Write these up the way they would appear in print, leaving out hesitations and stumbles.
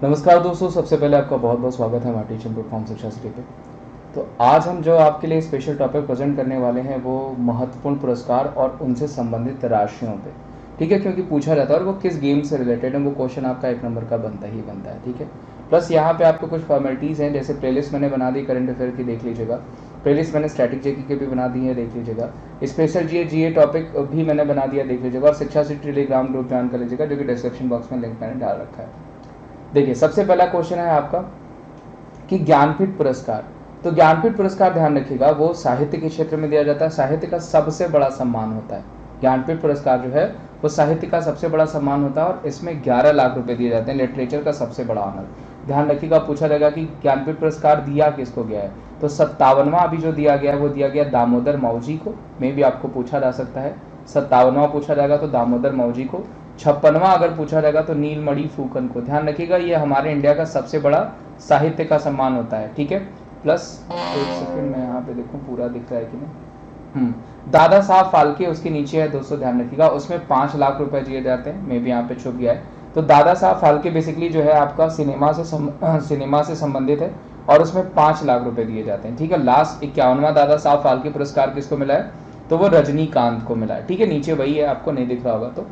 नमस्कार दोस्तों, सबसे पहले आपका बहुत बहुत स्वागत है हमारे टीचिंग प्लेटफॉर्म शिक्षा सिटी पे। तो आज हम जो आपके लिए स्पेशल टॉपिक प्रेजेंट करने वाले हैं वो महत्वपूर्ण पुरस्कार और उनसे संबंधित राशियों पे। ठीक है, क्योंकि पूछा जाता है और वो किस गेम से रिलेटेड है, वो क्वेश्चन आपका 1 नंबर का बनता ही बनता है। ठीक है, प्लस यहाँ पे आपको कुछ फॉर्मेलिटीज़ हैं, जैसे प्लेलिस्ट मैंने बना दी करंट अफेयर की, देख लीजिएगा। प्लेलिस्ट मैंने स्टैटिक जेकी की भी बना दी है, देख लीजिएगा। स्पेशल जीए टॉपिक भी मैंने बना दिया, देख लीजिएगा। और शिक्षा सिटी टेलीग्राम ग्रुप ज्वाइन कर लीजिएगा, जो कि डिस्क्रिप्शन बॉक्स में लिंक मैंने डाल रखा है। देखिए, सबसे पहला क्वेश्चन है आपका कि ज्ञानपीठ पुरस्कार। तो ज्ञानपीठ पुरस्कार ध्यान रखिएगा, वो साहित्य के क्षेत्र में दिया जाता है। साहित्य का सबसे बड़ा सम्मान होता है। ज्ञानपीठ पुरस्कार जो है वो साहित्य का सबसे बड़ा सम्मान होता है और इसमें 11 लाख रुपए दिए जाते हैं। लिटरेचर का सबसे बड़ा ऑनर। ध्यान रखिएगा, पूछा जाएगा कि ज्ञानपीठ पुरस्कार दिया किसको गया है। तो 57वां अभी जो दिया गया है वो दिया गया दामोदर मावजी को। में भी आपको पूछा जा सकता है। 57वां पूछा जाएगा तो दामोदर मावजी को। 56वां अगर पूछा जाएगा तो नीलमणि फूकन को। ध्यान रखिएगा, ये हमारे इंडिया का सबसे बड़ा साहित्य का सम्मान होता है। ठीक है, प्लस एक सेकंड में यहाँ पे देखूं पूरा दिख रहा है कि नहीं। दादा साहब फाल्के उसके नीचे है दोस्तों, ध्यान रखिएगा, उसमें 5 लाख रुपए दिए जाते हैं। मैं भी यहाँ पे छुप गया है। तो दादा साहब फाल्के बेसिकली जो है आपका सिनेमा से संबंधित है और उसमें 5 लाख रुपए दिए जाते हैं। ठीक है, लास्ट 51वां दादा साहब फाल्के पुरस्कार किसको मिला है, तो वो रजनीकांत को मिला है। ठीक है, नीचे वही है, आपको नहीं दिख रहा होगा तो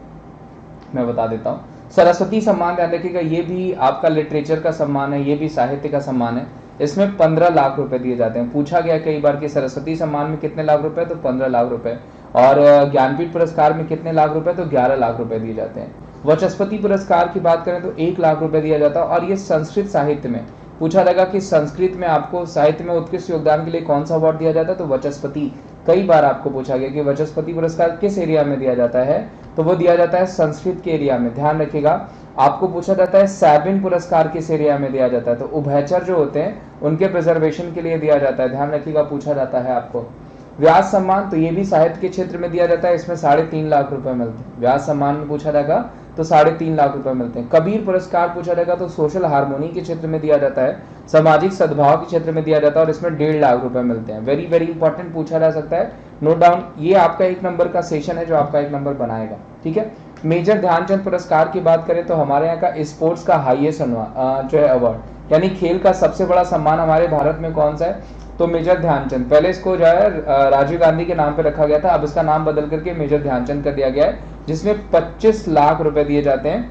मैं बता देता हूँ। सरस्वती सम्मान ध्यान रखिएगा, ये भी आपका लिटरेचर का सम्मान है, ये भी साहित्य का सम्मान है। इसमें 15 लाख रुपए दिए जाते हैं। पूछा गया कई बार कि सरस्वती सम्मान में कितने लाख रुपए, तो 15 लाख रुपए। और ज्ञानपीठ पुरस्कार में कितने लाख रुपए, तो 11 लाख रुपए दिए जाते हैं। वाचस्पति पुरस्कार की बात करें तो 1 लाख रुपए दिया जाता है। और ये संस्कृत साहित्य में पूछा जाएगा कि संस्कृत में आपको साहित्य में उत्कृष्ट योगदान के लिए कौन सा अवार्ड दिया जाता है, तो वाचस्पति। कई बार आपको पूछा गया कि वाचस्पति पुरस्कार किस एरिया में दिया जाता है, तो वो दिया जाता है संस्कृत के एरिया में। ध्यान रखिएगा, आपको पूछा जाता है सैबिन पुरस्कार किस एरिया में दिया जाता है, तो उभयचर जो होते हैं उनके प्रिजर्वेशन के लिए दिया जाता है। ध्यान रखिएगा, पूछा जाता है आपको। व्यास सम्मान, तो ये भी साहित्य के क्षेत्र में दिया जाता है, इसमें 3.5 लाख रुपए मिलते हैं। व्यास सम्मान में पूछा जाएगा तो 3.5 लाख रुपए मिलते हैं। कबीर पुरस्कार पूछा जाएगा तो सोशल हार्मोनी के क्षेत्र में दिया जाता है, सामाजिक सद्भाव के क्षेत्र में दिया जाता है और इसमें 1.5 लाख रुपए मिलते हैं। वेरी वेरी इंपॉर्टेंट, पूछा जा सकता है, नोट डाउन। ये आपका 1 नंबर का सेशन है जो आपका 1 नंबर बनाएगा। ठीक है, मेजर ध्यानचंद पुरस्कार की बात करें तो हमारे यहाँ का स्पोर्ट्स का हाईएस्ट जो है अवार्ड, यानी खेल का सबसे बड़ा सम्मान हमारे भारत में कौन सा है, तो मेजर ध्यानचंद। पहले इसको जो है राजीव गांधी के नाम पे रखा गया था, अब इसका नाम बदल करके मेजर ध्यानचंद कर दिया गया है, जिसमें 25 लाख रुपए दिए जाते हैं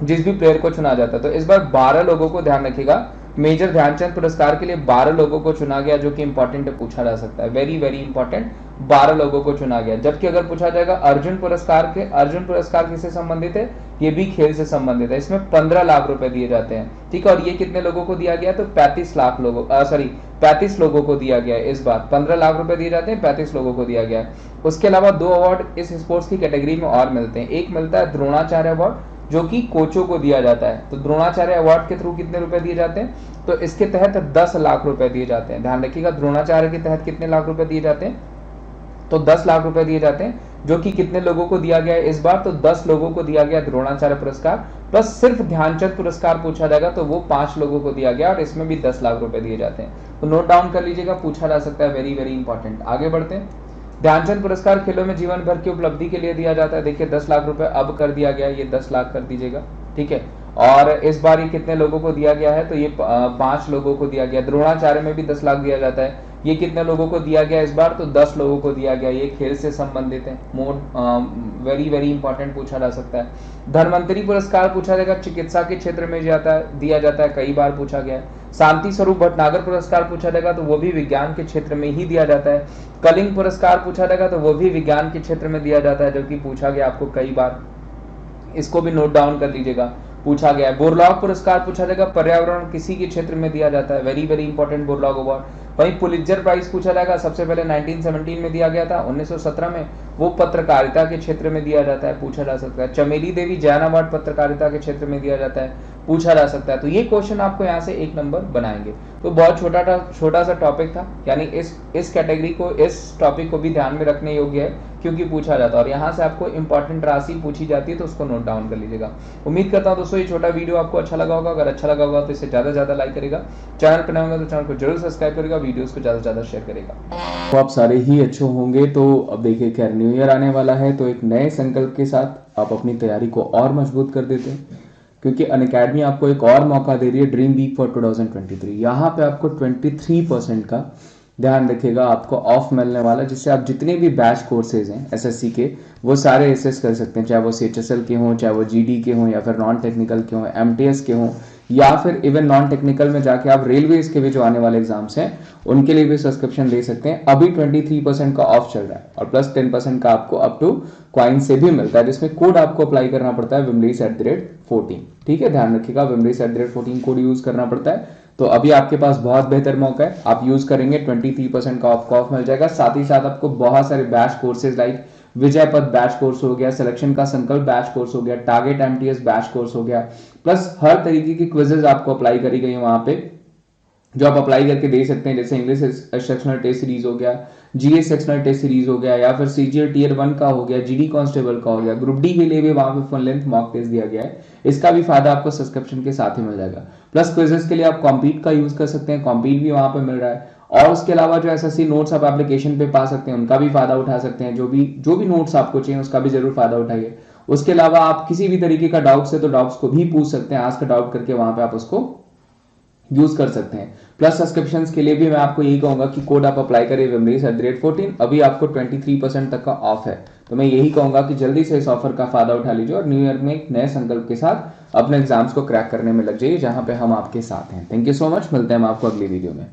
जिस भी प्लेयर को चुना जाता है। तो इस बार 12 लोगों को, ध्यान रखिएगा, मेजर ध्यानचंद पुरस्कार के लिए 12 लोगों को चुना गया, जो कि इंपॉर्टेंट है, पूछा जा सकता है। वेरी वेरी इंपॉर्टेंट, 12 लोगों को चुना गया। जबकि अगर पूछा जाएगा अर्जुन पुरस्कार किससे संबंधित है, ये भी खेल से संबंधित है, इसमें 15 लाख रुपए दिए जाते हैं। ठीक है, और ये कितने लोगों को दिया गया, तो 35 लोगों को दिया गया है। इस बार 15 लाख रुपए दिए जाते हैं, 35 लोगों को दिया गया है। उसके अलावा 2 अवार्ड इस स्पोर्ट्स की कैटेगरी में और मिलते हैं। एक मिलता है द्रोणाचार्य अवार्ड, जो कि कोचों को दिया जाता है। तो द्रोणाचार्य अवार्ड के थ्रू कितने रुपए दिए जाते हैं, तो इसके तहत 10 लाख रुपए दिए जाते हैं। ध्यान रखिएगा, द्रोणाचार्य के तहत कितने लाख रुपए दिए जाते हैं, तो 10 लाख रुपए दिए जाते हैं, जो कि कितने लोगों को दिया गया है इस बार, तो 10 लोगों को दिया गया द्रोणाचार्य पुरस्कार। प्लस सिर्फ ध्यानचंद पुरस्कार पूछा जाएगा तो वो 5 लोगों को दिया गया और इसमें भी 10 लाख रुपए दिए जाते हैं। तो नोट डाउन कर लीजिएगा, पूछा जा सकता है, वेरी वेरी इंपॉर्टेंट। आगे बढ़ते हैं। ध्यानचंद पुरस्कार खेलों में जीवन भर की उपलब्धि के लिए दिया जाता है। देखिए 10 लाख रुपए अब कर दिया गया, ये 10 लाख कर दीजिएगा। ठीक है, और इस बार ये कितने लोगों को दिया गया है, तो ये 5 लोगों को दिया गया। द्रोणाचार्य में भी 10 लाख दिया जाता है, ये कितने लोगों को दिया गया इस बार, तो 10 लोगों को दिया गया। ये खेल से संबंधित है, वेरी वेरी इंपॉर्टेंट, पूछा जा सकता है। धन्वंतरी पुरस्कार पूछा जाएगा, चिकित्सा के क्षेत्र में दिया जाता है, कई बार पूछा गया है। शांति स्वरूप भटनागर पुरस्कार पूछा जाएगा तो वो भी विज्ञान के क्षेत्र में ही दिया जाता है। कलिंग पुरस्कार पूछा जाएगा तो वो भी विज्ञान के क्षेत्र में दिया जाता है, जो कि पूछा गया आपको कई बार, इसको भी नोट डाउन कर लीजिएगा, पूछा गया है। बोरलॉग पुरस्कार पूछा जाएगा, पर्यावरण किसी के क्षेत्र में दिया जाता है, very very important, Borlaug award. वहीं पुलित्जर प्राइज पूछा जाएगा, सबसे पहले 1917 में दिया गया था, 1917 में, वो पत्रकारिता के क्षेत्र में दिया जाता है, पूछा जा सकता है। चमेली देवी जैन अवार्ड पत्रकारिता के क्षेत्र में दिया जाता है, पूछा जा सकता है। तो ये क्वेश्चन आपको यहाँ से 1 नंबर बनाएंगे। तो बहुत छोटा सा टॉपिक था, यानी इस कैटेगरी को, इस टॉपिक को भी ध्यान में रखने योग्य है, क्योंकि पूछा जाता है और यहाँ से आपको इंपॉर्टेंट राशि पूछी जाती है, तो उसको नोट डाउन कर लीजिएगा। उम्मीद करता हूँ दोस्तों ये छोटा वीडियो आपको अच्छा लगा होगा। अगर अच्छा लगा होगा तो इसे ज़्यादा से ज़्यादा लाइक करेगा, चैनल पर नए होंगे तो चैनल को जरूर सब्सक्राइब करेगा, वीडियोस को ज़्यादा से ज़्यादा शेयर करेगा। तो आप सारे ही अच्छे होंगे। तो अब देखिए खैर न्यू ईयर आने वाला है, तो एक नए संकल्प के साथ आप अपनी तैयारी को और मजबूत कर देते हैं। क्योंकि अनअकैडमी आपको एक और मौका दे रही है ड्रीम वीक फॉर 2023। यहाँ पे आपको 23% का ध्यान रखिएगा आपको ऑफ मिलने वाला, जिससे आप जितने भी बैच कोर्सेज हैं एसएससी के वो सारे एसेस कर सकते हैं, चाहे वो सीएचएसएल के हों, चाहे वो जीडी के हों, या फिर नॉन टेक्निकल के हों, एमटीएस के हों, या फिर इवन नॉन टेक्निकल में जाके आप रेलवेज के भी जो आने वाले एग्जाम्स हैं उनके लिए भी सब्सक्रिप्शन ले सकते हैं। अभी 23% का ऑफ चल रहा है और प्लस 10% का आपको अप टू क्वाइन से भी मिलता है, जिसमें कोड आपको अप्लाई करना पड़ता है wimleys@14। ठीक है, ध्यान रखिएगा wimleys@14 कोड यूज करना पड़ता है। तो अभी आपके पास बहुत बेहतर मौका है, आप यूज करेंगे 23% का ऑफ मिल जाएगा। साथ ही साथ आपको बहुत सारे बैच कोर्सेज लाइक विजय पद बैच कोर्स हो गया, सिलेक्शन का संकल्प बैच कोर्स हो गया, टारगेट एमटीएस बैच कोर्स हो गया, प्लस हर तरीके की क्विजेज आपको अप्लाई करी गई है वहां पे, जो आप अप्लाई करके दे सकते हैं। जैसे इंग्लिश सेक्शनल टेस्ट सीरीज हो गया, जीएस सेक्शनल टेस्ट सीरीज हो गया, या फिर सीजीएल टीयर 1 का हो गया, जीडी कांस्टेबल का हो गया, ग्रुप डी के लिए भी वहां पे फुल लेंथ मॉक टेस्ट दिया गया है। इसका भी फायदा आपको सब्सक्रिप्शन के साथ ही मिल जाएगा। प्लस क्विजेस के लिए आप कॉम्पीट का यूज कर सकते हैं, कॉम्पीट भी वहां पे मिल रहा है। और उसके अलावा जो एसएससी नोट्स आप एप्लीकेशन पे पा सकते हैं उनका भी फायदा उठा सकते हैं। जो भी नोट्स आपको चाहिए उसका भी जरूर फायदा उठाइए। उसके अलावा आप किसी भी तरीके का डाउट्स है तो डाउट्स को भी पूछ सकते हैं, आज का डाउट करके वहां पे आप उसको यूज कर सकते हैं। प्लस सब्सक्रिप्शन के लिए भी मैं आपको यही कहूंगा कि कोड आप अप्लाई करिए wimleys@14। अभी आपको 23% तक का ऑफ है, तो मैं यही कहूंगा कि जल्दी से इस ऑफर का फायदा उठा लीजिए और न्यू ईयर में एक नए संकल्प के साथ अपने एग्जाम्स को क्रैक करने में लग जाइए, जहां पे हम आपके साथ हैं। थैंक यू सो मच, मिलते हैं हम आपको अगली वीडियो में।